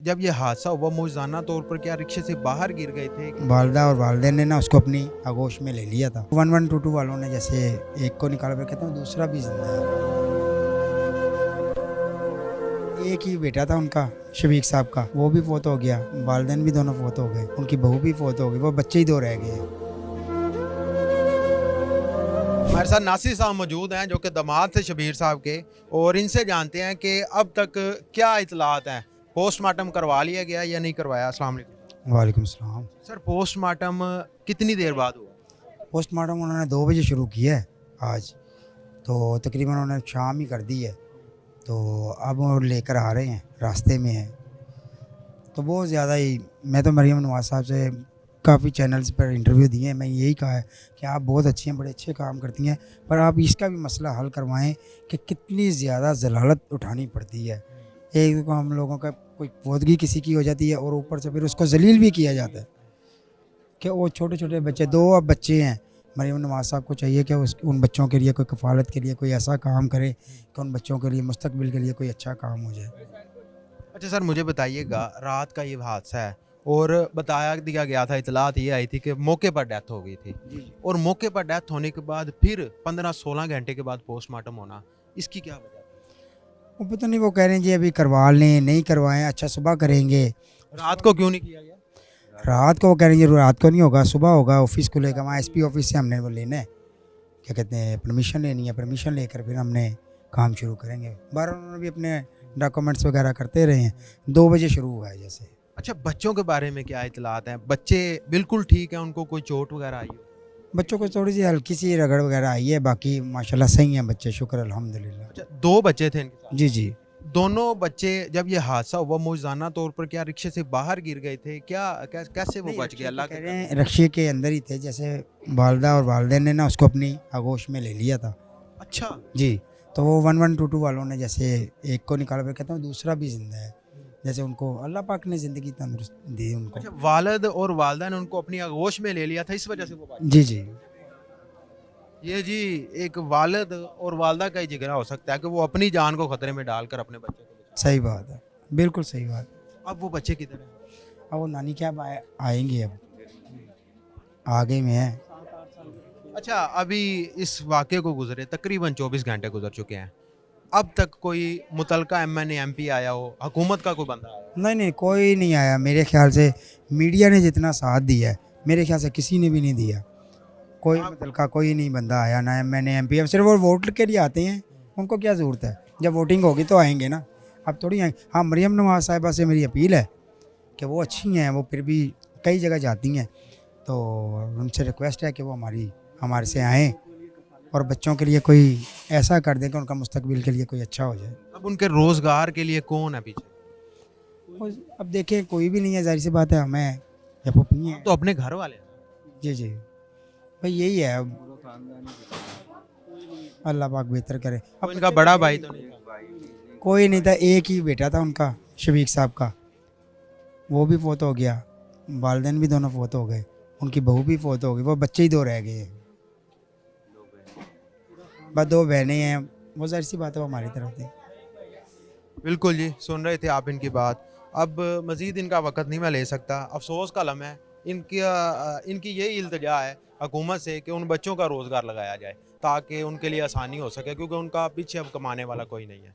जब ये हादसा हुआ मुझजाना तौर पर क्या रिक्शे से बाहर गिर गए थे? वालदा और वालदेन ने ना उसको अपनी आगोश में ले लिया था। 1122 वालों ने जैसे एक को निकाला, फिर कहते हैं दूसरा भी जिंदा है। एक ही बेटा था उनका, शफीक साहब का, वो भी फोत हो गया। वालदेन भी दोनों फोत हो गए, उनकी बहू भी फोत हो गई, वो बच्चे ही दो रह गए। हमारे साथ नासिर साहब मौजूद हैं जो कि दामाद थे शबीर साहब के, और इनसे जानते हैं कि अब तक क्या इतलात हैं, पोस्टमार्टम करवा लिया गया या नहीं करवाया। अस्सलाम वालेकुम। वालेकुम सलाम। सर, पोस्टमार्टम कितनी देर बाद हुआ? पोस्टमार्टम उन्होंने 2 बजे शुरू किया है आज, तो तकरीबन उन्होंने शाम ही कर दी है। तो अब वो लेकर आ रहे हैं, रास्ते में हैं। तो बहुत ज़्यादा ही, मैं तो मरीम नवाज साहब से काफ़ी चैनल्स पर इंटरव्यू दिए हैं, मैं यही कहा है कि आप बहुत अच्छी हैं, बड़े अच्छे काम करती हैं, पर आप इसका भी मसला हल करवाएं कि कितनी ज़्यादा ज़लालत उठानी पड़ती है। एक तो हम लोगों का कोई पौदगी किसी की हो जाती है और ऊपर से फिर उसको जलील भी किया जाता है कि वो छोटे छोटे बच्चे, 2 अब बच्चे हैं। मरीम नवाज साहब को चाहिए कि उन बच्चों के लिए कोई कफ़ालत के लिए कोई ऐसा काम करे कि उन बच्चों के लिए मुस्तकबिल के लिए कोई अच्छा काम हो जाए। अच्छा सर, मुझे बताइएगा, रात का ये हादसा है और बताया दिया गया था, इतलात ये आई थी कि मौके पर डेथ हो गई थी, और मौके पर डेथ होने के बाद फिर 15-16 घंटे के बाद पोस्टमार्टम होना, इसकी क्या वजह? वो पता नहीं, वो कह रहे हैं जी अभी करवा लें, नहीं करवाएं, अच्छा सुबह करेंगे। रात को क्यों नहीं किया गया? रात को वो कह रहे हैं जी रात को नहीं होगा, सुबह होगा, ऑफिस खुलेगा। वहाँ एसपी ऑफिस से हमने वो लेना है, क्या कहते हैं, परमिशन लेनी है। परमिशन लेकर फिर हमने काम शुरू करेंगे। बाहर उन्होंने भी अपने डॉक्यूमेंट्स वगैरह करते रहे हैं। 2 बजे शुरू हुआ है जैसे। अच्छा, बच्चों के बारे में क्या इतलात हैं? बच्चे बिल्कुल ठीक हैं, उनको कोई चोट वगैरह आई हो? बच्चों को थोड़ी सी हल्की सी रगड़ वगैरह आई है, बाकी माशाल्लाह सही हैं बच्चे, शुक्र अल्हम्दुलिल्लाह। अच्छा, 2 बच्चे थे इनके साथ? जी जी। दोनों बच्चे जब ये हादसा हुआ मुझजाना तौर पर क्या रिक्शे से बाहर गिर गए थे? कैसे वो नहीं, बच गए? रक्शे के अल्लाह कह के रहे करम हैं, रक्शे के अंदर ही थे जैसे। वालदा और वालदेन ने ना उसको अपनी आगोश में ले लिया था। से। अच्छा। जी। तो वो 1122 वालों ने जैसे एक को निकाला, फिर कहता हूँ दूसरा भी जिंदा है। जैसे उनको अल्लाह पाक ने ज़िंदगी तंदुरुस्त दी उनको। अच्छा, वालिद और वालदा ने उनको अपनी आगोश में ले लिया था, इस वजह से वो बच जी जी। गए। ये जी, एक वालिद और वालदा का ही जिगरा हो सकता है कि वो अपनी जान को खतरे में डालकर अपने बच्चे को बचा। सही बात है, बिल्कुल सही बात। अब वो बच्चे किधर हैं? अब वो नानी क्या आएंगे, अब आगे में है। अच्छा, अभी इस वाक़े को गुज़रे तकरीबन 24 घंटे गुज़र चुके हैं। अब तक कोई मुतलका एमएनए एमपी आया हो, हुकूमत का कोई बंदा आया हो? नहीं नहीं, कोई नहीं आया मेरे ख्याल से। मीडिया ने जितना साथ दिया है, मेरे ख्याल से किसी ने भी नहीं दिया। कोई आप मतलब का कोई नहीं बंदा आया ना, मैंने एम पी। अब सिर्फ वो वोट के लिए आते हैं, उनको क्या ज़रूरत है? जब वोटिंग होगी तो आएंगे ना, अब थोड़ी आएंगे। हाँ, मरीम नवाज साहिबा से मेरी अपील है कि वो अच्छी हैं, वो फिर भी कई जगह जाती हैं, तो उनसे रिक्वेस्ट है कि वो हमारे से आएँ और बच्चों के लिए कोई ऐसा कर दें कि उनका मुस्तकबिल के लिए कोई अच्छा हो जाए। अब उनके रोज़गार के लिए कौन है पीछे? अब देखें, कोई भी नहीं है, ज़ाहिर सी बात है, हमें या पुप्पी हैं। तो अपने घर वाले हैं। जी जी, भाई यही है। अब अल्लाह पाक बेहतर करे। तो अब इनका बड़ा भाई तो नहीं था? कोई नहीं था, एक ही बेटा था उनका, शफीक साहब का, वो भी फोत हो गया। वालदेन भी दोनों फोत हो गए, उनकी बहू भी फोत हो गई, वो बच्चे ही दो रह गए। बस 2 बहनें हैं, वो ज़ाहिर सी बात है, वो हमारी तरफ थी। बिल्कुल जी, सुन रहे थे आप इनकी बात। अब मज़ीद इनका वक़्त नहीं मैं ले सकता, अफ़सोस का लम्हा है। इनकी यही इल्तिजा है हुकूमत से कि उन बच्चों का रोज़गार लगाया जाए ताकि उनके लिए आसानी हो सके, क्योंकि उनका पीछे अब कमाने वाला कोई नहीं है।